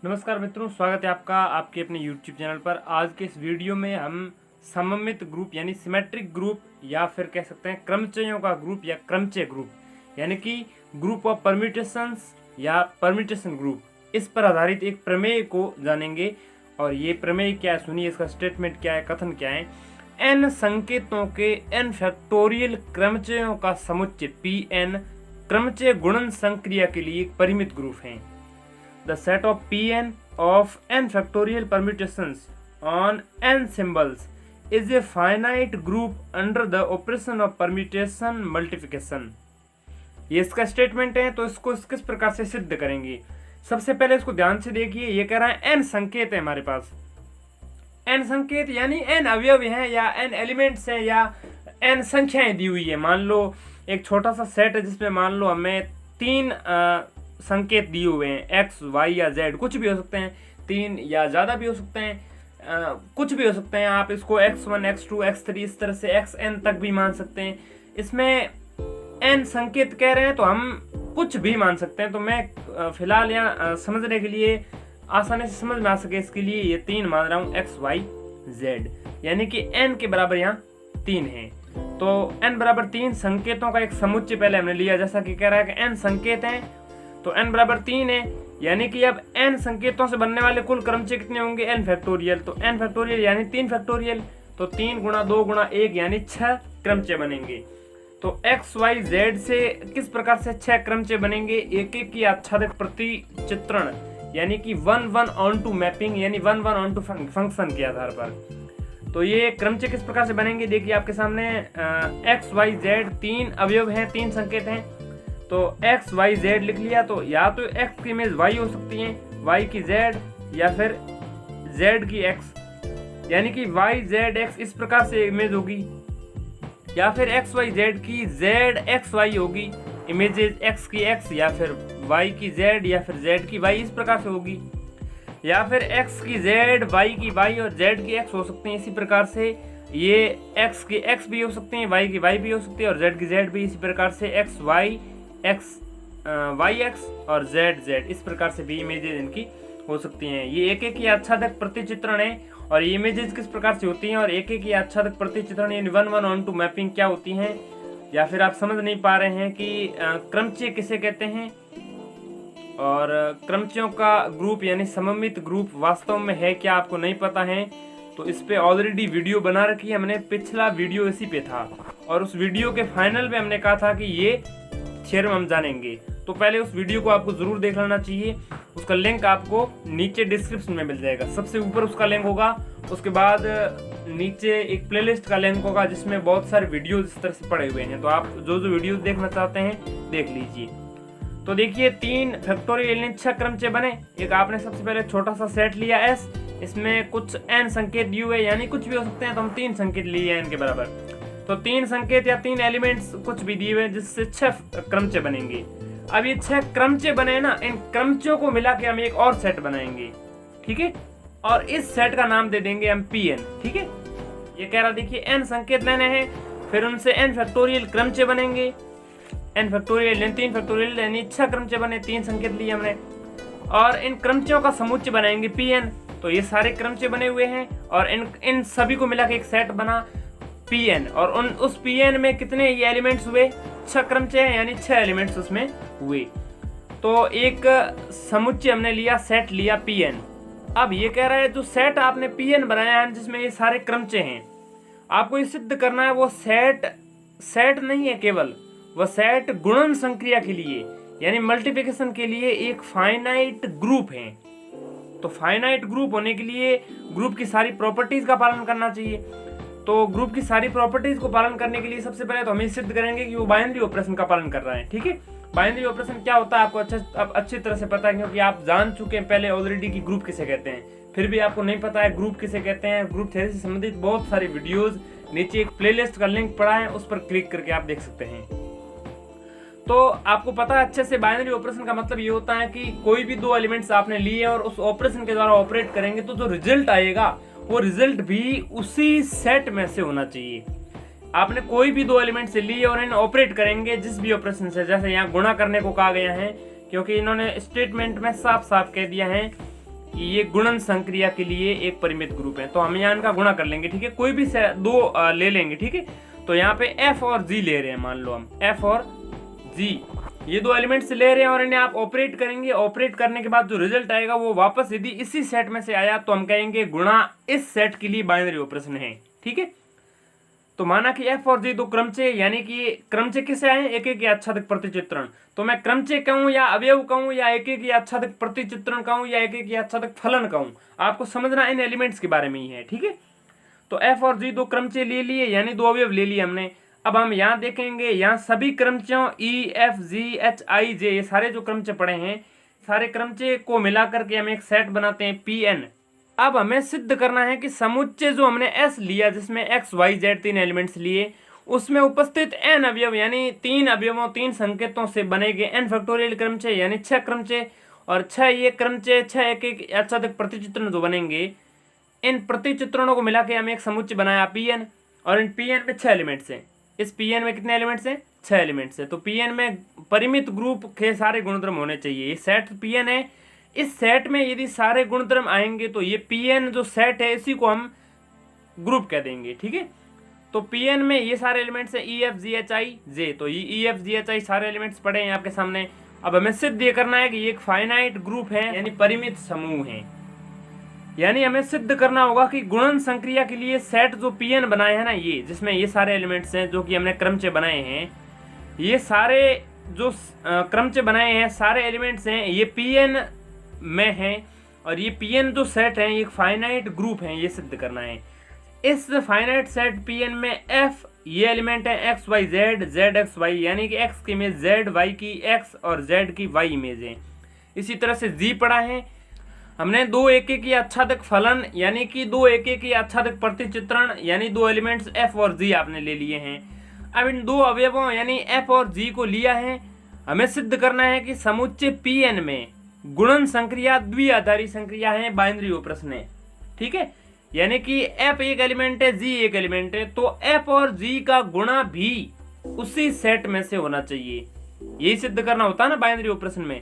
नमस्कार मित्रों, स्वागत है आपका आपके अपने YouTube चैनल पर। आज के इस वीडियो में हम सममित ग्रुप यानी सिमेट्रिक ग्रुप या फिर कह सकते हैं क्रमचयों का ग्रुप या क्रमचय ग्रुप यानी कि ग्रुप ऑफ परम्यूटेशंस या परम्यूटेशन ग्रुप, इस पर आधारित एक प्रमेय को जानेंगे। और ये प्रमेय क्या है सुनिए, इसका स्टेटमेंट क्या है, कथन क्या है। n संकेतों के n फैक्टोरियल क्रमचयों का समुच्चय Pn क्रमचय गुणन संक्रिया के लिए एक परिमित ग्रुप है। The set of Pn of n factorial permutations on n symbols is a finite group under the operation of permutation multiplication। ये इसका स्टेटमेंट है, तो इसको किस प्रकार से सिद्ध करेंगे। सबसे पहले इसको ध्यान से देखिए। ये कह रहा है n संकेत है हमारे पास। n संकेत यानी n अवयव हैं या n एलिमेंट्स हैं या n संख्याएं दी हुई है। मान लो एक छोटा सा सेट है जिसमें मान लो हमें 3 संकेत दिए हुए हैं, x, y या z, कुछ भी हो सकते हैं, 3 या ज़्यादा भी हो सकते हैं, कुछ भी हो सकते हैं। आप इसको x1, x2, x3 इस तरह से xn तक भी मान सकते हैं। इसमें n संकेत कह रहे हैं तो हम कुछ भी मान सकते हैं। तो मैं फिलहाल यहाँ समझने के लिए आसानी से समझ में आ सके इसके लिए ये 3 मान रहा हूँ, x, y, z, यानी कि n के बराबर यहाँ 3 है। तो n बराबर 3 संकेतों का एक समुच्चय पहले हमने लिया, जैसा कि कह रहा है कि n संकेत हैं तो n बराबर 3 है, यानी कि अब n संकेतों से बनने वाले कुल क्रमचय कितने होंगे, n फैक्टोरियल। तो n फैक्टोरियल यानी 3 फैक्टोरियल, तो 3 गुणा 2 गुणा 1 यानी 6 क्रमचय बनेंगे। तो x, y, z से किस प्रकार से 6 क्रमचय बनेंगे, एक एक की आच्छादित प्रतिचित्रण यानी कि 1:1 मैपिंग यानी 1:1 फंक्शन के आधार पर। तो ये क्रमचय किस प्रकार से बनेंगे, देखिए आपके सामने x, y, z 3 अवयव हैं, 3 संकेत हैं। तो x, y, z लिख लिया, तो या तो x की इमेज y हो सकती है, y की z या फिर z की x, यानी कि y, z, x इस प्रकार से इमेज होगी, या फिर x, y, z की z, x, y होगी, इमेजेज x की x या फिर y की z या फिर z की y इस प्रकार से होगी, या फिर x की z, y की y और z की x हो सकती हैं। इसी प्रकार से ये x की x भी हो सकती हैं, y की y भी हो सकती है और z की z भी। इसी प्रकार से x, y, x, y, x और z, z इस प्रकार से भी इमेजेस इनकी हो सकती हैं। ये एक एक की आच्छादक प्रतिचित्रण है और ये इमेजेस किस प्रकार से होती हैं और एक एक की आच्छादक प्रतिचित्रण यानी 1:1 मैपिंग क्या होती हैं, या फिर आप समझ नहीं पा रहे हैं कि क्रमचय किसे कहते हैं और क्रमचयों का ग्रुप यानी सममित ग्रुप वास्तव में है क्या, आपको नहीं पता है, तो इस पे ऑलरेडी वीडियो बना रखी है हमने। पिछला वीडियो इसी पे था और उस वीडियो के फाइनल पे हमने कहा था कि ये थ्योरम हम जानेंगे। तो पहले उस वीडियो को आपको जरूर देख लेना चाहिए। उसका लिंक आपको नीचे डिस्क्रिप्शन में मिल जाएगा। सबसे ऊपर उसका लिंक होगा, उसके बाद नीचे एक प्लेलिस्ट का लिंक होगा जिसमें बहुत सारे वीडियोज इस तरह से पड़े हुए हैं। तो आप जो जो वीडियोज देखना चाहते हैं देख लीजिए। तो देखिए 3 फैक्टोरियल यानी 6 क्रमचय बने। एक आपने सबसे पहले छोटा सा सेट लिया S, इसमें कुछ n संकेत दिए हुए यानी कुछ भी हो सकते हैं, तो हम 3 संकेत लिए n के बराबर। तो 3 संकेत या 3 एलिमेंट्स कुछ भी दिए हुए जिससे 6 क्रमचय बनेंगे। अब ये 6 क्रमचय बने ना, इन क्रमचयों को मिला के हम एक और सेट बनाएंगे, ठीक है, और इस सेट का नाम दे देंगे हम Pn, ठीक है। ये कह रहा देखिए n संकेत लेने हैं, फिर उनसे n फैक्टोरियल क्रमचय बनेंगे। n फैक्टोरियल यानी 3 फैक्टोरियल यानी 6 क्रमचय बने, 3 संकेत लिए हमने, और इन क्रमचयों का समुच्चय बनाएंगे Pn। तो ये सारे क्रमचय बने हुए हैं और इन सभी को मिला के एक सेट बना Pn, और उस Pn में कितने ये एलिमेंट्स हुए, 6 क्रमचय हैं यानी 6 एलिमेंट्स उसमें हुए। तो एक समुच्चय हमने लिया, सेट लिया Pn। अब ये कह रहा है जो सेट आपने Pn बनाया है जिसमें ये सारे क्रमचय हैं, आपको ये सिद्ध करना है वो सेट नहीं है केवल, वह सेट गुणन संक्रिया के लिए यानी मल्टीप्लिकेशन के लिए एक फाइनाइट ग्रुप है। तो फाइनाइट ग्रुप होने के लिए ग्रुप की सारी प्रॉपर्टीज का पालन करना चाहिए। तो ग्रुप की सारी प्रॉपर्टीज को पालन करने के लिए सबसे पहले तो हम सिद्ध करेंगे कि वो बाइनरी ऑपरेशन का पालन कर रहा है, ठीक है। बाइनरी ऑपरेशन क्या होता है आपको अच्छी तरह से पता है, क्योंकि आप जान चुके हैं पहले ऑलरेडी कि ग्रुप किसे कहते हैं। फिर भी आपको नहीं पता है ग्रुप किसे कहते हैं, ग्रुप थ्योरी से संबंधित बहुत सारी वीडियोज नीचे एक प्लेलिस्ट का लिंक पड़ा है, उस पर क्लिक करके आप देख सकते हैं। तो आपको पता है अच्छे से बाइनरी ऑपरेशन का मतलब ये होता है कि कोई भी 2 एलिमेंट्स आपने लिए और उस ऑपरेशन के द्वारा ऑपरेट करेंगे तो जो रिजल्ट आएगा वो रिजल्ट भी उसी सेट में से होना चाहिए। आपने कोई भी 2 एलिमेंट से लिए और इन्हें ऑपरेट करेंगे जिस भी ऑपरेशन से, जैसे यहाँ गुणा करने को कहा गया है, क्योंकि इन्होंने स्टेटमेंट में साफ साफ कह दिया है कि ये गुणन संक्रिया के लिए एक परिमित ग्रुप है। तो हम यहाँ इनका गुणा कर लेंगे, ठीक है, कोई भी दो ले लेंगे, ठीक है। तो यहाँ पे एफ और जी ले रहे हैं, मान लो हम एफ और जी ये दो एलिमेंट्स ले रहे हैं और इन्हें आप ऑपरेट करेंगे। ऑपरेट करने के बाद जो रिजल्ट आएगा वो वापस यदि इसी सेट में से आया तो हम कहेंगे गुणा इस सेट के लिए बाइनरी ऑपरेशन है, ठीक है। तो माना कि एफ और जी दो क्रमचय, यानी कि क्रमचय किसे आए, एक एक या आच्छादित प्रतिचित्रण। तो मैं क्रमचय कहूं या अवयव कहूं या एक एक या आच्छादित प्रतिचित्रण कहूं या एक एक या आच्छादित फलन कहूं, आपको समझना इन एलिमेंट्स के बारे में ही है, ठीक है। तो एफ और जी दो क्रमचय ले लिए, यानी दो अवयव ले लिए हमने। अब हम यहाँ देखेंगे, यहाँ सभी क्रमचयों E F G H I जे, ये सारे जो क्रमचय पड़े हैं, सारे क्रमचय को मिला करके हम एक सेट बनाते हैं पी एन। अब हमें सिद्ध करना है कि समुच्चय जो हमने एस लिया, जिसमें एक्स वाई जेड तीन एलिमेंट्स लिए, उसमें उपस्थित एन अवयव यानी तीन अवयवों तीन संकेतों से बनेगे एन फैक्टोरियल क्रमचय, यानी 6 क्रमचय और 6 ये क्रमचय, 6 एक एक आच्छादित प्रतिचित्रण जो बनेंगे, इन प्रतिचित्रणों को मिला के हमें एक समुच्चय बनाया पी एन। और इन पी एन में 6 एलिमेंट्स हैं। इस पी एन में कितने एलिमेंट्स हैं, 6 एलिमेंट्स हैं। तो पी एन में परिमित ग्रुप के सारे गुणधर्म होने चाहिए। ये सेट पी एन है, इस सेट में यदि सारे गुणधर्म आएंगे तो ये पी एन जो सेट है इसी को हम ग्रुप कह देंगे, ठीक है। तो पी एन में ये सारे एलिमेंट्स हैं E F G H I जे। तो ये E F G H I सारे एलिमेंट्स पड़े हैं आपके सामने। अब हमें सिद्ध ये करना है कि ये एक फाइनाइट ग्रुप है, यानी परिमित समूह है। यानी हमें सिद्ध करना होगा कि गुणन संक्रिया के लिए सेट जो पी एन बनाए हैं ना, ये जिसमें ये सारे एलिमेंट्स हैं जो कि हमने क्रमचय बनाए हैं, ये सारे जो क्रमचय बनाए हैं सारे एलिमेंट्स हैं, ये पी एन में हैं। और ये पी एन जो सेट है ये एक फाइनाइट ग्रुप है, ये सिद्ध करना है। इस फाइनाइट सेट पी एन में एफ ये एलिमेंट है X Y Z, Z X Y, यानी कि एक्स की इमेज जेड, वाई की एक्स और जेड की वाई इमेज है। इसी तरह से जी पड़ा है, हमने दो एक एक या आच्छादित फलन यानी कि दो एक एक या आच्छादित प्रतिचित्रण यानी दो एलिमेंट्स एफ और जी आपने ले लिए हैं। अब इन दो अवयवों यानी एफ और जी को लिया है, हमें सिद्ध करना है कि समुच्चय पी एन में गुणन संक्रिया द्विआधारी संक्रिया है, बाइनरी ऑपरेशन है, ठीक है। यानी कि एफ एक एलिमेंट है, जी एक एलिमेंट है, तो एफ और जी का गुणा भी उसी सेट में से होना चाहिए। यही सिद्ध करना होता है ना बाइनरी ऑपरेशन में।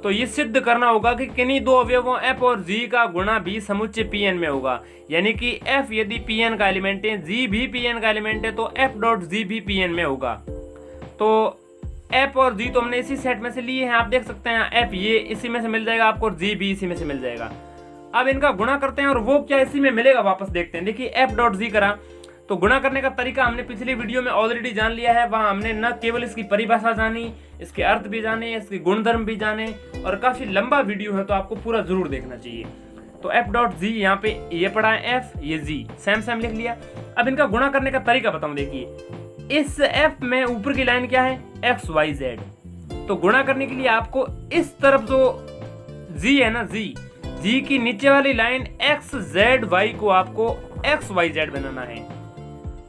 तो ये सिद्ध करना होगा कि किन्हीं दो अवयवों एफ और जी का गुणा भी समुच्चय पी एन में होगा। यानी कि एफ यदि पी एन का एलिमेंट है, जी भी पी एन का एलिमेंट है, तो एफ डॉट जी भी पी एन में होगा। तो एफ और जी तो हमने इसी सेट में से लिए हैं, आप देख सकते हैं एफ ये इसी में से मिल जाएगा आपको और जी भी इसी में से मिल जाएगा। अब इनका गुणा करते हैं और वो क्या इसी में मिलेगा वापस देखते हैं। देखिए एफ डॉट जी करा तो गुणा करने का तरीका हमने पिछली वीडियो में ऑलरेडी जान लिया है। वहां हमने न केवल इसकी परिभाषा जानी, इसके अर्थ भी जाने, इसके गुणधर्म भी जाने, और काफी लंबा वीडियो है तो आपको पूरा जरूर देखना चाहिए। तो एफ डॉट जी यहाँ पे ये पड़ा है एफ, ये जी सेम सेम लिख लिया। अब इनका गुणा करने का तरीका बताऊं, देखिए इस एफ में ऊपर की लाइन क्या है एक्स वाई जेड, तो गुणा करने के लिए आपको इस तरफ जो जी है ना जी की नीचे वाली लाइन एक्स जेड वाई को आपको एक्स वाई जेड बनाना है।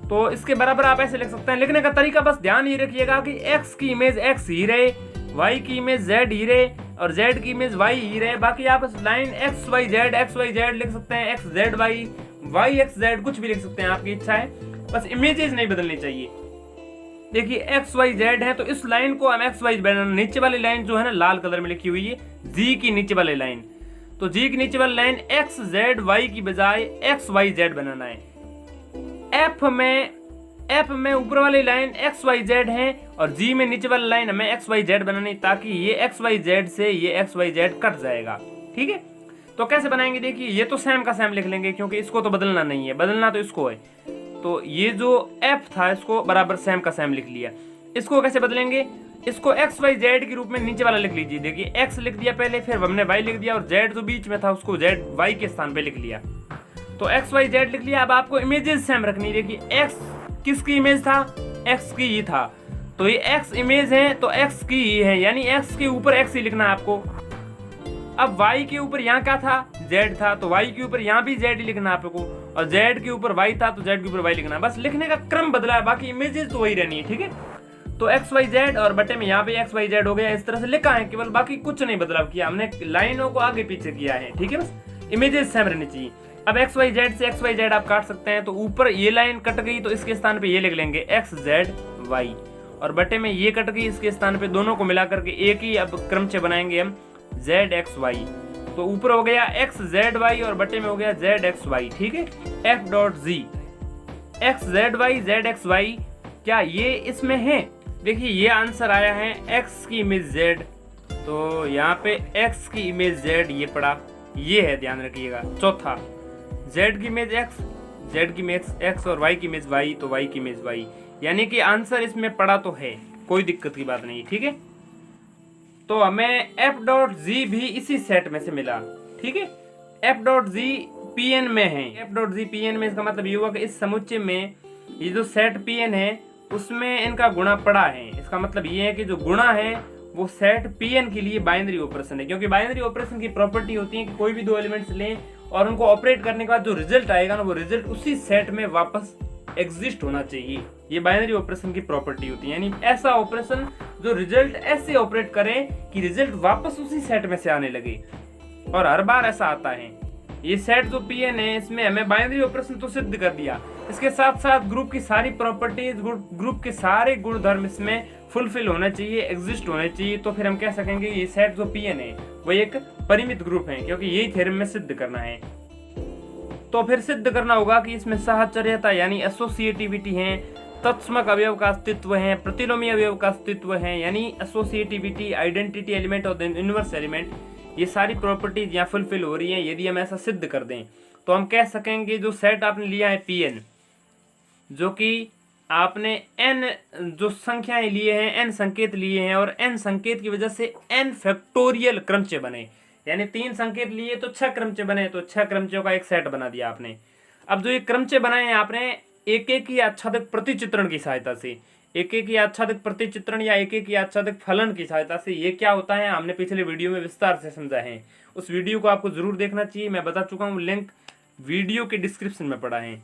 तो इसके बराबर आप ऐसे लिख सकते हैं। लिखने का तरीका बस ध्यान ये रखिएगा कि x की इमेज x ही रहे, y की इमेज z ही रहे और z की इमेज y ही रहे। बाकी आप इस लाइन x y z लिख सकते हैं, x z y x z कुछ भी लिख सकते हैं, आपकी इच्छा है, बस इमेजेस नहीं बदलनी चाहिए। देखिए x y z है तो इस लाइन को हम x y बनाना, नीचे वाली लाइन जो है ना लाल कलर में लिखी हुई है g की नीचे वाली लाइन, तो g की नीचे वाली लाइन x z y की बजाय x y z बनाना है। एफ में ऊपर वाली लाइन एक्स वाई जेड है और जी में नीचे वाली लाइन हमें एक्स वाई जेड बनानी, ताकि ये एक्स वाई जेड से ये एक्स वाई जेड कट जाएगा, ठीक है। तो कैसे बनाएंगे, देखिए ये तो सेम का सेम लिख लेंगे क्योंकि इसको तो बदलना नहीं है, बदलना तो इसको है। तो ये जो एफ था इसको बराबर सेम का सेम लिख लिया। इसको कैसे बदलेंगे, इसको एक्स वाई जेड के रूप में नीचे वाला लिख लीजिए। देखिए एक्स लिख दिया पहले, फिर हमने वाई लिख दिया और जेड जो बीच में था उसको जेड वाई के स्थान पे लिख लिया। तो एक्स वाई जेड लिख लिया। अब आपको इमेजेस सेम रखनी है। देखिए एक्स किसकी इमेज था, एक्स की ही था, तो ये एक्स इमेज है तो एक्स की ही है, यानी एक्स के ऊपर एक्स ही लिखना है आपको। अब वाई के ऊपर यहाँ क्या था, जेड था, तो वाई के ऊपर यहाँ भी जेड ही लिखना है आपको, और जेड के ऊपर वाई था तो जेड के ऊपर वाई लिखना है। बस लिखने का क्रम बदला है, बाकी इमेजेस तो वही रहनी है, ठीक है। तो एक्स वाई जेड और बटे में यहाँ पे एक्स वाई जेड हो गया, इस तरह से लिखा है केवल, बाकी कुछ नहीं बदलाव किया हमने, लाइनों को आगे पीछे किया है, ठीक है। बस इमेजेस सेम रहनी चाहिए। अब एक्स वाई जेड से एक्स वाई जेड आप काट सकते हैं, तो ऊपर ये लाइन कट गई तो इसके स्थान पे ये लिख लेंगे एक्स जेड वाई, और बटे में ये कट गई, इसके स्थान पे दोनों को मिला करके एक ही अब क्रमचय बनाएंगे हम जेड एक्स वाई। तो ऊपर हो गया एक्स जेड वाई और बटे में हो गया जेड एक्स वाई, ठीक है। F dot G X Z Y Z X Y, क्या ये इसमें है? देखिए ये आंसर आया है एक्स की इमेज जेड, तो यहाँ पे एक्स की इमेज जेड ये पड़ा, ये है, ध्यान रखिएगा। चौथा जेड की इमेज एक्स, जेड की इमेज एक्स और वाई की इमेज वाई, तो वाई की इमेज वाई, यानी कि आंसर इसमें पड़ा तो है, कोई दिक्कत की बात नहीं, ठीक है। तो हमें एफ डॉट जी भी इसी सेट में से मिला, ठीक है। F dot G P N में है, F dot G P N में, इसका मतलब ये हुआ कि इस समुच्चय में ये जो सेट पी एन है उसमें इनका गुणा पड़ा है। इसका मतलब ये है कि जो गुणा है वो सेट पी एन के लिए बाइनरी ऑपरेशन है, क्योंकि बाइनरी ऑपरेशन की प्रॉपर्टी होती है कि कोई भी दो एलिमेंट्स लें और उनको ऑपरेट करने के बाद जो रिजल्ट आएगा ना, वो रिजल्ट उसी सेट में वापस एग्जिस्ट होना चाहिए। ये बाइनरी ऑपरेशन की प्रॉपर्टी होती है, यानी ऐसा ऑपरेशन जो रिजल्ट ऐसे ऑपरेट करे कि रिजल्ट वापस उसी सेट में से आने लगे, और हर बार ऐसा आता है। ये सेट जो पी एन है इसमें हमें बाइनरी ऑपरेशन तो सिद्ध कर दिया, इसके साथ साथ ग्रुप की सारी प्रॉपर्टीज, ग्रुप के सारे गुणधर्म इसमें फुलफिल होना चाहिए, एग्जिस्ट होने चाहिए। तो फिर हम कह सकेंगे ये सेट जो पी एन है वो एक परिमित ग्रुप है, क्योंकि यही थ्योरम में सिद्ध करना है। तो फिर सिद्ध करना होगा कि इसमें साहचर्यता यानी एसोसिएटिविटी है, तत्समक अवयव का अस्तित्व है, प्रतिलोमी अवयव का अस्तित्व है, यानी एसोसिएटिविटी, आइडेंटिटी एलिमेंट और इनवर्स एलिमेंट, ये सारी प्रॉपर्टीज यहाँ फुलफिल हो रही हैं। यदि हम ऐसा सिद्ध कर दें तो हम कह सकेंगे जो सेट आपने लिया है पी एन, जो कि आपने एन जो संख्याएं लिए हैं, एन संकेत लिए हैं, और एन संकेत की वजह से एन फैक्टोरियल क्रमचय बने, यानी 3 संकेत लिए तो 6 क्रमचय बने, तो 6 क्रमचयों का एक सेट बना दिया आपने। अब जो ये क्रमचय बनाए हैं आपने एक एक ही आच्छादक प्रतिचित्रण की सहायता से, एक एक ही आच्छादक प्रतिचित्रण या एक एक ही आच्छादक फलन की सहायता से। ये क्या होता है हमने पिछले वीडियो में विस्तार से समझा है, उस वीडियो को आपको जरूर देखना चाहिए, मैं बता चुका हूँ, लिंक वीडियो के डिस्क्रिप्शन में पड़ा है।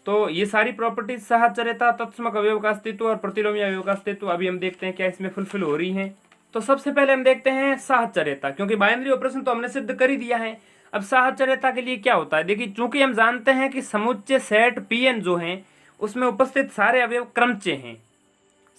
तो ये सारी प्रॉपर्टीज साहचर्यता, तत्समक अवयव का अस्तित्व और प्रतिलोमी अवयव का अस्तित्व, अभी हम देखते हैं क्या इसमें फुलफिल हो रही हैं। तो सबसे पहले हम देखते हैं साहचर्यता, क्योंकि बाइनरी ऑपरेशन तो हमने सिद्ध कर ही दिया है। अब साहचर्यता के लिए क्या होता है, देखिए चूंकि हम जानते हैं कि समुच्चय सेट पी एन जो है उसमें उपस्थित सारे अवयव क्रमचय हैं,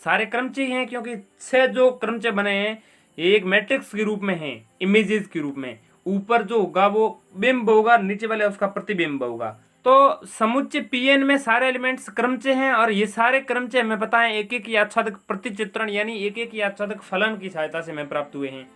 सारे क्रमचय हैं, क्योंकि 6 जो क्रमचय बने हैं ये एक मैट्रिक्स के रूप में है, इमेजेस के रूप में, ऊपर जो होगा वो बिंब होगा, नीचे वाले उसका प्रतिबिंब होगा। तो समुच्चय पी एन में सारे एलिमेंट्स क्रमचय हैं, और ये सारे क्रमचय हमें पता है एक एक ही आच्छादक प्रतिचित्रण यानी एक एक ही आच्छादक फलन की सहायता से हमें प्राप्त हुए हैं।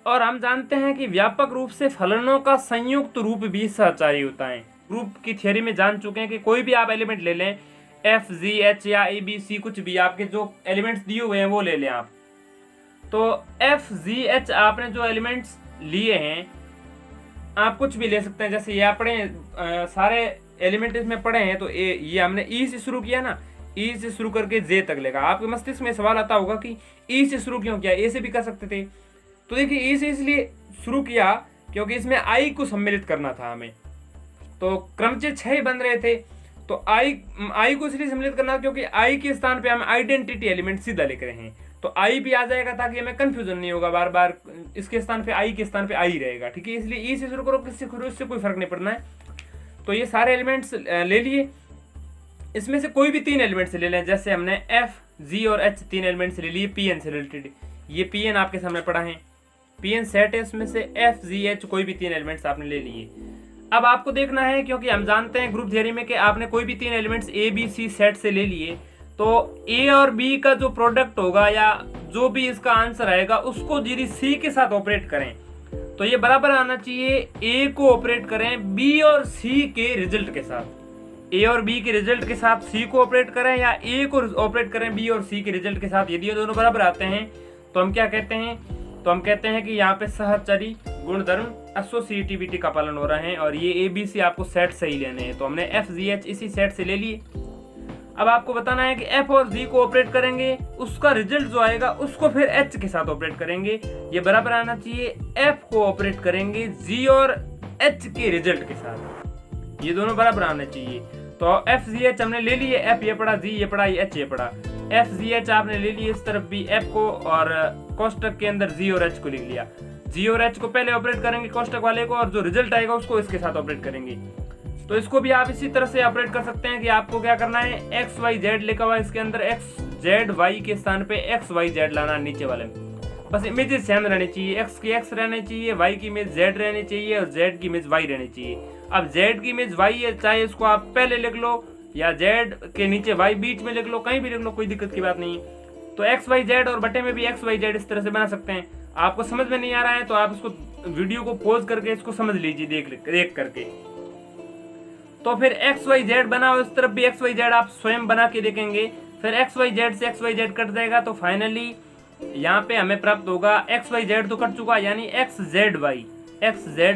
और हम जानते हैं कि व्यापक रूप से फलनों का संयुक्त रूप भी सहचारी होता है। ग्रुप की थ्योरी में जान चुके हैं कि कोई भी आप एलिमेंट ले लें, एफ जी एच या ए बी सी, कुछ भी आपके जो एलिमेंट्स दिए हुए हैं वो ले लें आप, तो एफ जी एच आपने जो एलिमेंट्स लिए हैं आप कुछ भी ले सकते हैं। जैसे ये अपने सारे एलिमेंट इसमें पड़े हैं, तो ये हमने ई से शुरू किया ना, ई से शुरू करके जे तक लेगा। आपके मस्तिष्क में सवाल आता होगा कि ई से शुरू क्यों किया, ए से भी कर सकते थे। तो देखिए ई से इसलिए शुरू किया क्योंकि इसमें आई को सम्मिलित करना था हमें, तो क्रमचय 6 ही बन रहे थे, तो आई को इसलिए सम्मिलित करना क्योंकि आई के स्थान पे हम आइडेंटिटी एलिमेंट सीधा लिख रहे हैं, तो आई भी आ जाएगा ताकि हमें कंफ्यूजन नहीं होगा, बार बार इसके स्थान पे आई के स्थान पे आई रहेगा, ठीक है। इसलिए ई से शुरू करो, किससे करो, इससे कोई फर्क नहीं पड़ना है। तो ये सारे एलिमेंट्स ले लिए, इसमें से कोई भी 3 एलिमेंट्स ले लें, जैसे हमने एफ जी और एच 3 एलिमेंट्स ले लिए पी एन से रिलेटेड। ये पी एन आपके सामने पड़ा है, पी एन सेट है, उसमें से एफ जी एच कोई भी 3 एलिमेंट्स आपने ले लिए। अब आपको देखना है, क्योंकि हम जानते हैं ग्रुप थ्योरी में कि आपने कोई भी 3 elements A B C set से ले लिए, तो ए और बी का जो प्रोडक्ट होगा या जो भी इसका आंसर आएगा उसको यदि सी के साथ ऑपरेट करें तो ये बराबर आना चाहिए ए को ऑपरेट करें बी और सी के रिजल्ट के साथ, ए और बी के रिजल्ट के साथ सी को ऑपरेट करें, या ए को ऑपरेट करें बी और सी के रिजल्ट के साथ। यदि ये दोनों बराबर आते हैं तो हम क्या कहते हैं, तो हम कहते हैं कि यहाँ पे सहचरी गुणधर्म एसोसिएटिविटी का पालन हो रहा है, और ये ए बी सी आपको सेट से ही लेने हैं। तो हमने एफ जी एच इसी सेट से ले लिए। अब आपको बताना है कि एफ और जी को ऑपरेट करेंगे, उसका रिजल्ट जो आएगा उसको फिर एच के साथ ऑपरेट करेंगे। ये बराबर आना चाहिए एफ को ऑपरेट करेंगे जी और एच के रिजल्ट के साथ, ये दोनों बराबर आना चाहिए। तो एफ जी एच हमने ले लिए, एफ ये पड़ा, जी ये पड़ा, एच ये पड़ा। एफ जी एच आपने ले लिए इस तरफ भी एफ को, और कोष्टक के अंदर जी और एच को लिख लिया। जी और एच को पहले ऑपरेट करेंगे कोष्टक वाले को, और जो रिजल्ट आएगा उसको इसके साथ ऑपरेट करेंगे। तो इसको भी आप इसी तरह से ऑपरेट कर सकते हैं कि आपको क्या करना है, एक्स वाई जेड लिखा हुआ है इसके अंदर, एक्स जेड वाई के स्थान पे एक्स वाई जेड लाना नीचे वाले में। बस इमेजेस सेम रहनी चाहिए, x की x रहनी चाहिए, y की इमेज z रहनी चाहिए और z की इमेज y रहनी चाहिए। अब z की इमेज y है, चाहे इसको आप पहले लिख लो या z के नीचे y बीच में लिख लो, कहीं भी लिख लो, कोई दिक्कत की बात नहीं। तो x y z और बटे में भी x y z इस तरह से बना सकते हैं। आपको समझ में नहीं आ रहा है तो आप इसको वीडियो को पॉज करके इसको समझ लीजिए देख करके। तो फिर एक्स वाई जेड बना, इस तरफ भी एक्स वाई जेड आप स्वयं बना के देखेंगे। फिर एक्स वाई जेड से एक्स वाई जेड कट जाएगा तो फाइनली यहाँ पे हमें प्राप्त होगा एक्स वाई जेड तो कट चुका, यानी एक्स जेड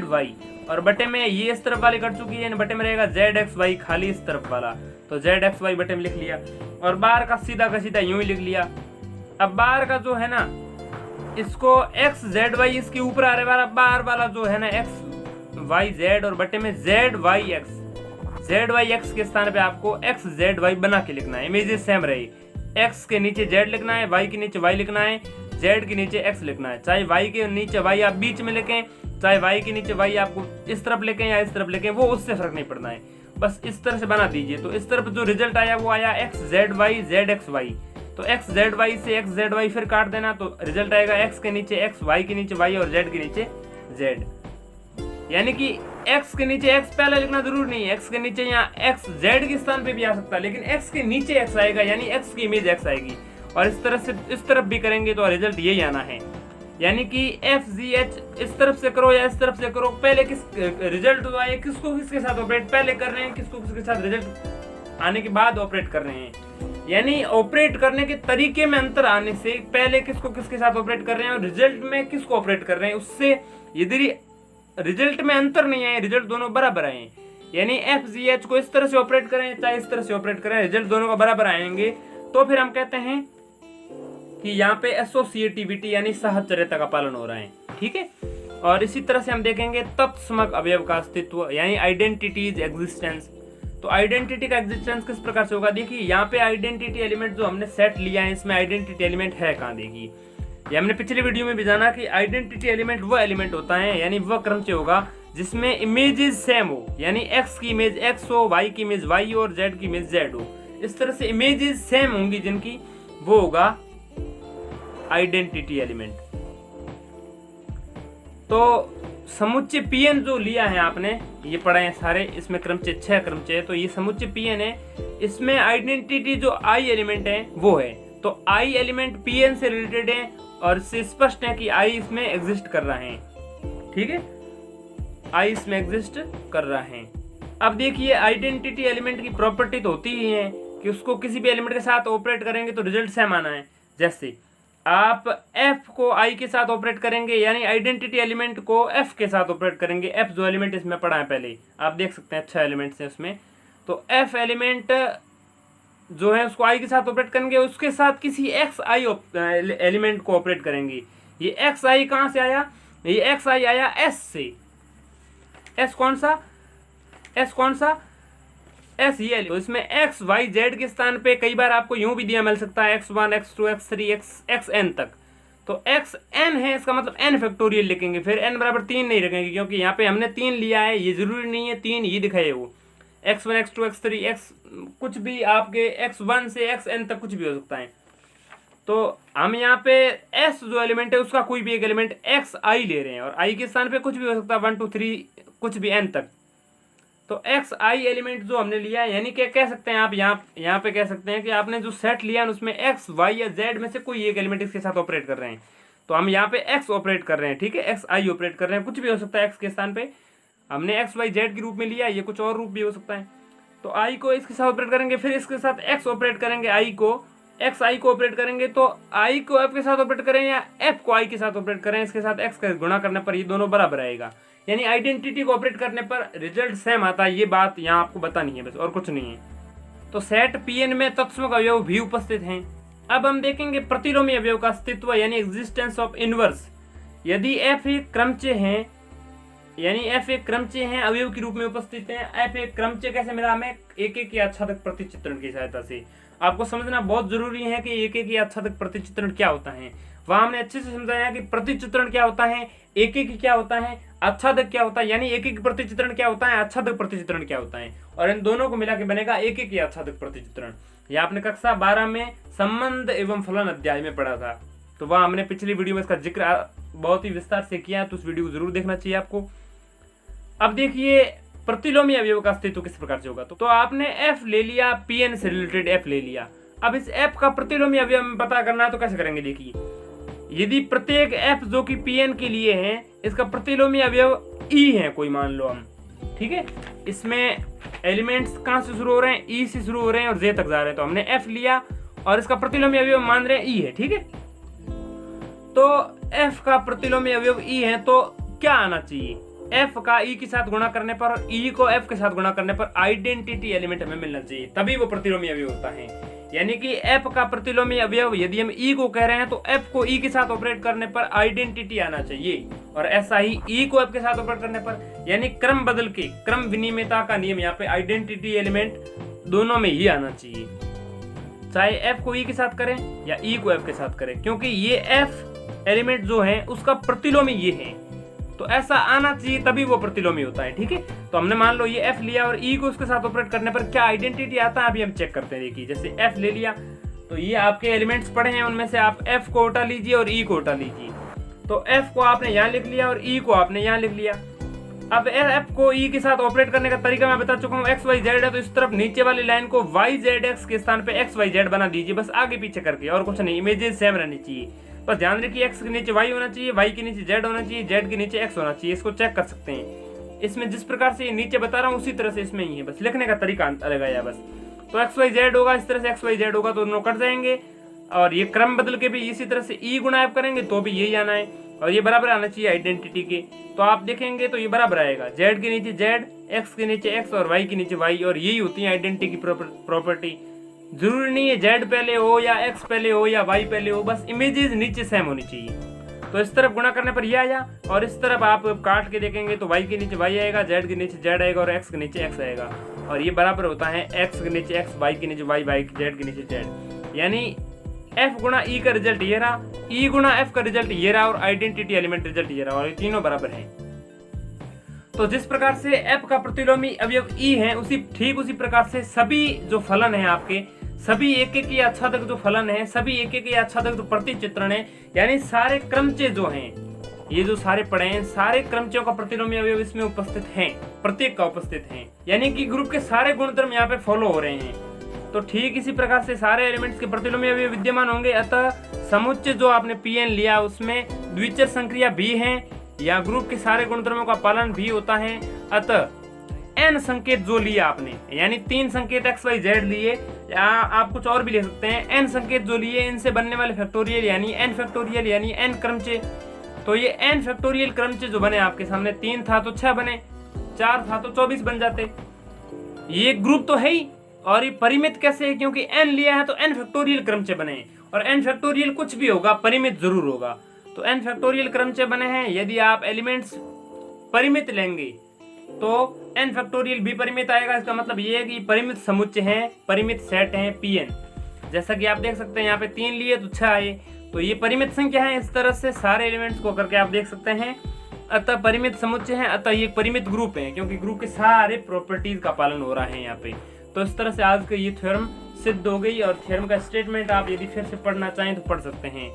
वाई और बटे में ये इस तरफ वाली कट चुकी है, यानी बटे में रहेगा जेड एक्स वाई खाली इस तरफ वाला, तो जेड एक्स वाई बटे में लिख लिया और बाहर का सीधा यूं ही लिख लिया। अब बाहर का जो है ना इसको एक्स जेड वाई इसके ऊपर आ रहे वाला, बाहर वाला जो है ना एक्स वाई जेड और बटे में जेड वाई एक्स के स्थान पे आपको एक्स जेड वाई बना के लिखना है। इमेजेस सेम रही, एक्स के नीचे जेड लिखना है, वाई के नीचे वाई लिखना है, जेड के नीचे एक्स लिखना है। चाहे वाई के नीचे वाई आप बीच में लिखें, चाहे वाई के नीचे वाई आपको इस तरफ लिखें या इस तरफ लिखें, वो उससे फर्क नहीं पड़ना है, बस इस तरह से बना दीजिए। तो इस तरफ जो रिजल्ट आया वो आया X Z Y Z X Y, तो एक्स जेड वाई से एक्स जेड वाई फिर काट देना, तो रिजल्ट आएगा एक्स के नीचे एक्स, वाई के नीचे वाई और जेड के नीचे जेड। यानी कि x के नीचे x पहले लिखना जरूरी नहीं है, x के नीचे यहाँ x z के स्थान पे भी आ सकता है, लेकिन x के नीचे x आएगा, यानी x की इमेज x आएगी। और इस तरह से इस तरफ भी करेंगे तो रिजल्ट यही आना है, यानी कि एफ जी एच इस तरफ से करो या इस तरफ से करो, पहले किस रिजल्ट तो आए, किसको किसके साथ ऑपरेट पहले कर रहे हैं, किसको किसके साथ रिजल्ट आने के बाद ऑपरेट कर रहे हैं। यानी ऑपरेट करने के तरीके में अंतर आने से पहले किसको किसके साथ ऑपरेट कर रहे हैं और रिजल्ट में किसको ऑपरेट कर रहे हैं, उससे यदि रिजल्ट में अंतर नहीं आए, रिजल्ट दोनों बराबर आए, यानी एफ जी एच को इस तरह से ऑपरेट करें चाहे इस तरह से ऑपरेट करें, रिजल्ट दोनों का बराबर आएंगे, तो फिर हम कहते हैं कि यहाँ पे एसोसिएटिविटी यानी साहचर्यता का पालन हो रहा है। ठीक है, और इसी तरह से हम देखेंगे तत्समक अवयव का अस्तित्व यानी आइडेंटिटीज एग्जिस्टेंस। तो आइडेंटिटी का एग्जिस्टेंस किस प्रकार से होगा, देखिए यहाँ पे आइडेंटिटी एलिमेंट जो हमने सेट लिया है इसमें आइडेंटिटी एलिमेंट है कहाँ, देखिए ये हमने पिछले वीडियो में भी जाना कि आइडेंटिटी एलिमेंट वह एलिमेंट होता है यानी वह क्रमचय होगा जिसमें इमेजेस सेम हो, यानी एक्स की इमेज एक्स हो, वाई की इमेज वाई और जेड की इमेज जेड हो, इस तरह से इमेजेस सेम होंगी जिनकी, वो होगा आइडेंटिटी एलिमेंट। तो समुच्चय पीएन जो लिया है आपने, ये पढ़े हैं सारे, इसमें क्रमचय 6 क्रमचय है, तो ये समुच्चय पीएन है, इसमें आइडेंटिटी जो आई एलिमेंट है वो है, तो आई एलिमेंट पीएन से रिलेटेड है और इससे स्पष्ट है कि आई इसमें एग्जिस्ट कर रहा है। ठीक है, आई इसमें एग्जिस्ट कर रहा है। अब देखिए आइडेंटिटी एलिमेंट की प्रॉपर्टी तो होती ही है कि उसको किसी भी एलिमेंट के साथ ऑपरेट करेंगे तो रिजल्ट सेम आना है। जैसे आप f को i के साथ ऑपरेट करेंगे यानी आइडेंटिटी एलिमेंट को f के साथ ऑपरेट करेंगे, f जो एलिमेंट इसमें पढ़ा है पहले आप देख सकते हैं, अच्छा एलिमेंट्स है उसमें, तो f एलिमेंट जो है उसको i के साथ ऑपरेट करेंगे, उसके साथ किसी x i एलिमेंट को ऑपरेट करेंगे। ये x i कहाँ से आया, ये x i आया s से, s कौन सा s ये, तो इसमें x y z के स्थान पे कई बार आपको यूं भी दिया मिल सकता है x1 x2 x3 xn तक, तो xn है इसका मतलब n फैक्टोरियल लिखेंगे, फिर n बराबर 3 नहीं रखेंगे क्योंकि यहाँ पे हमने 3 लिया है, ये जरूरी नहीं है 3 ही दिखाए वो, x1 x2 x3 x कुछ भी आपके x1 से xn तक कुछ भी हो सकता है। तो हम यहाँ पे s जो एलिमेंट है उसका कोई भी एक एलिमेंट xi ले रहे हैं और i के स्थान पे कुछ भी हो सकता है 1 2 3 कुछ भी n तक, तो xi एलिमेंट जो हमने लिया है, यानी कि कह सकते हैं आप यहाँ पे कह सकते हैं कि आपने जो सेट लिया है उसमें x y या z में से कोई एक एलिमेंट इसके साथ ऑपरेट कर रहे हैं, तो हम यहाँ पे x ऑपरेट कर रहे हैं। ठीक है, xi ऑपरेट कर रहे हैं, कुछ भी हो सकता है x के स्थान पे, हमने x y z के रूप में लिया, ये कुछ और रूप भी हो सकता है, तो i को इसके साथ ऑपरेट करेंगे, फिर इसके साथ x ऑपरेट करेंगे, i को xi को ऑपरेट करेंगे, तो i को f के साथ ऑपरेट करें या f को i के साथ ऑपरेट करें, इसके साथ x का गुणा करने पर ये दोनों बराबर आएगा, यानी आइडेंटिटी को ऑपरेट करने पर रिजल्ट सेम आता है। ये बात यहाँ आपको बतानी है बस, और कुछ नहीं है। तो सेट पीएन में तत्समक अवयव भी उपस्थित हैं। अब हम देखेंगे प्रतिलोमी अवयव का अस्तित्व यानी एग्जिस्टेंस ऑफ इनवर्स। यदि f एक क्रमचय है, यानी f एक क्रमचय है, अवयव के रूप में उपस्थित है, f एक क्रमचय कैसे मिला हमें, एक एक या आच्छादक प्रतिचित्रण की सहायता से। आपको समझना बहुत जरूरी है कि एक एक या आच्छादक प्रतिचित्रण क्या होता है, वहां हमने अच्छे से समझाया कि प्रतिचित्रण क्या होता है, एक एक क्या होता है, आच्छादक क्या होता है, यानी एक एक प्रतिचित्रण क्या होता है, आच्छादक प्रतिचित्रण क्या होता है, और इन दोनों को मिला के बनेगा एक एक आच्छादक प्रतिचित्रण। यह आपने कक्षा 12 में संबंध एवं फलन अध्याय में पढ़ा था, तो वह हमने पिछली वीडियो में इसका जिक्र बहुत ही विस्तार से किया है, तो उस वीडियो को जरूर देखना चाहिए आपको। अब देखिए प्रतिलोमी अवयव का अस्तित्व किस प्रकार से होगा। तो आपने एफ ले लिया, पीएन से रिलेटेड एफ ले लिया। अब इस एफ का प्रतिलोमी अवयव में पता करना है तो कैसे करेंगे। देखिए यदि प्रत्येक एफ जो कि पीएन के लिए है इसका प्रतिलोमी अवयव ई है कोई, मान लो हम, ठीक है, इसमें एलिमेंट्स कहां से शुरू हो रहे हैं, ई से शुरू हो रहे हैं और जे तक जा रहे हैं, तो हमने एफ लिया और इसका प्रतिलोमी अवयव मान रहे हैं ई है, ठीक है। तो एफ का प्रतिलोमी अवयव ई है तो क्या आना चाहिए, एफ का ई के साथ गुणा करने पर और ई को एफ के साथ गुणा करने पर आइडेंटिटी एलिमेंट हमें मिलना चाहिए, तभी वो प्रतिलोमी अवयव होता है। यानी कि एफ का प्रतिलोमी अवयव यदि हम ई को कह रहे हैं तो एफ को ई के साथ ऑपरेट करने पर आइडेंटिटी आना चाहिए, और ऐसा ही ई को एफ के साथ ऑपरेट करने पर, यानी क्रम बदल के, क्रम विनिमयता का नियम, यहाँ पे आइडेंटिटी एलिमेंट दोनों में ही आना चाहिए, चाहे एफ को ई के साथ करें या ई को एफ के साथ करें, क्योंकि ये एफ एलिमेंट जो है उसका प्रतिलोमी ये है, तो ऐसा आना चाहिए तभी वो प्रतिलोमी होता है, ठीक है। तो हमने मान लो ये एफ लिया और ई को उसके साथ ऑपरेट करने पर क्या आइडेंटिटी आता है, अभी हम चेक करते हैं। देखिए जैसे एफ ले लिया तो ये आपके एलिमेंट्स पड़े हैं, उनमें से आप एफ को उठा लीजिए और ई को उठा लीजिए। तो एफ को आपने यहाँ लिख लिया और ई को आपने यहाँ लिख लिया। अब एफ को ई के साथ ऑपरेट करने का तरीका मैं बता चुका हूँ, एक्स वाई जेड है तो इस तरफ नीचे वाली लाइन को वाई जेड एक्स के स्थान पे एक्स वाई जेड बना दीजिए, बस आगे पीछे करके, और कुछ नहीं, इमेजेस सेम रहनी चाहिए। बस ध्यान रखिए एक्स के नीचे वाई होना चाहिए, वाई के नीचे जेड होना चाहिए, जेड के नीचे एक्स होना चाहिए। इसको चेक कर सकते हैं, इसमें जिस प्रकार से ये नीचे बता रहा हूँ उसी तरह से इसमें ही है, बस लिखने का तरीका अलग है बस। तो एक्स वाई जेड होगा, इस तरह से एक्स वाई जेड होगा तो दोनों कट जाएंगे, और ये क्रम बदल के भी इसी तरह से ई गुणा एफ करेंगे तो भी यही आना है, और ये बराबर आना चाहिए आइडेंटिटी के। तो आप देखेंगे तो ये बराबर आएगा, जेड के नीचे जेड, एक्स के नीचे एक्स और वाई के नीचे वाई, और यही होती है आइडेंटिटी की प्रॉपर्टी। जरूरी नहीं है जेड पहले हो या एक्स पहले हो या वाई पहले हो, बस इमेजेस नीचे सेम होनी चाहिए। तो इस तरफ गुणा करने पर ये आया, और इस तरफ आप काट के देखेंगे तो वाई के नीचे वाई आएगा, जेड के नीचे जेड आएगा और एक्स के नीचे एक्स आएगा, और ये बराबर होता है एक्स के नीचे एक्स, वाई के नीचे वाई, वाई जेड के नीचे जेड। यानी एफ गुणा ई का रिजल्ट ये रहा, ई गुणा एफ का रिजल्ट ये रहा, और आइडेंटिटी एलिमेंट रिजल्ट ये रहा, और ये तीनों बराबर हैं। तो जिस प्रकार से एफ का प्रतिलोमी अवयव ई है, ठीक उसी प्रकार से सभी जो फलन है आपके, सभी एक एक या आच्छादक जो फलन है, सभी एक एक या आच्छादक जो प्रतिचित्रण है, यानी सारे क्रमचय जो हैं, ये जो सारे पड़े हैं, सारे क्रमचयों का प्रतिलोमी अवयव इसमें उपस्थित हैं, प्रत्येक का उपस्थित है, यानी कि ग्रुप के सारे गुणधर्म यहाँ पे फॉलो हो रहे हैं। तो ठीक इसी प्रकार से सारे एलिमेंट्स के प्रतिलोमी अवयव विद्यमान होंगे। अतः समुच्चय जो आपने पीएन लिया उसमें द्विचर संक्रिया भी है, या ग्रुप के सारे गुणधर्मों का पालन भी होता है। अतः एन संकेत जो लिया आपने, यानी 3 संकेत एक्स वाई जेड लिए, या आप कुछ और भी ले सकते हैं, एन संकेत जो लिए, इनसे बनने वाले फैक्टोरियल यानी एन फैक्टोरियल यानी एन क्रमचय। तो ये एन फैक्टोरियल क्रमचय जो बने आपके सामने, 3 था तो 6 बने, 4 था तो 24 बन जाते। ये ग्रुप तो है ही, और ये परिमित कैसे है, क्योंकि एन लिया है तो एन फैक्टोरियल क्रमचय बने, और एन फैक्टोरियल कुछ भी होगा परिमित जरूर होगा, तो एन फैक्टोरियल क्रमचय बने हैं। यदि आप एलिमेंट्स परिमित लेंगे तो एन फैक्टोरियल भी परिमित आएगा। इसका मतलब ये है कि परिमित समुच्चय है, परिमित सेट है पीएन। जैसा कि आप देख सकते हैं यहाँ पे 3 लिए तो 6 आए, तो ये परिमित संख्या है। इस तरह से सारे एलिमेंट्स को करके आप देख सकते हैं, अतः परिमित समुच्चय है, अतः ये परिमित ग्रुप है, क्योंकि ग्रुप के सारे प्रॉपर्टीज का पालन हो रहा है यहाँ पे। तो इस तरह से आज का ये थ्योरम सिद्ध हो गई, और थ्योरम का स्टेटमेंट आप यदि फिर से पढ़ना चाहें तो पढ़ सकते हैं।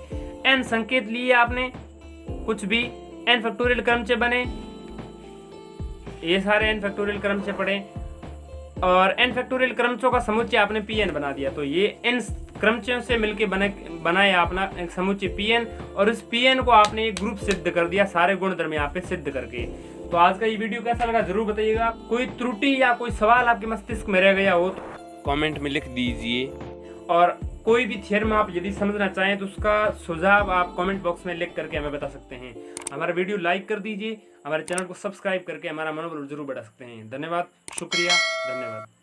एन संकेत लिए आपने, कुछ भी एन फैक्टोरियल क्रमचय बने, ये सारे एन फैक्टोरियल क्रमचय पढ़े, और एन फैक्टोरियल क्रमचयों का समुच्चय आपने पीएन बना दिया। तो ये एन क्रमचयों से मिलके बनाया अपना एक समुच्चय पीएन, और इस पीएन को आपने एक ग्रुप सिद्ध कर दिया सारे गुणधर्म यहाँ पे सिद्ध करके। तो आज का ये वीडियो कैसा लगा जरूर बताइएगा। कोई त्रुटि या कोई सवाल आपके मस्तिष्क में रह गया हो तो कमेंट में लिख दीजिए, और कोई भी थ्योरम आप यदि समझना चाहें तो उसका सुझाव आप कमेंट बॉक्स में लिख करके हमें बता सकते हैं। हमारा वीडियो लाइक कर दीजिए, हमारे चैनल को सब्सक्राइब करके हमारा मनोबल जरूर बढ़ा सकते हैं। धन्यवाद, शुक्रिया, धन्यवाद।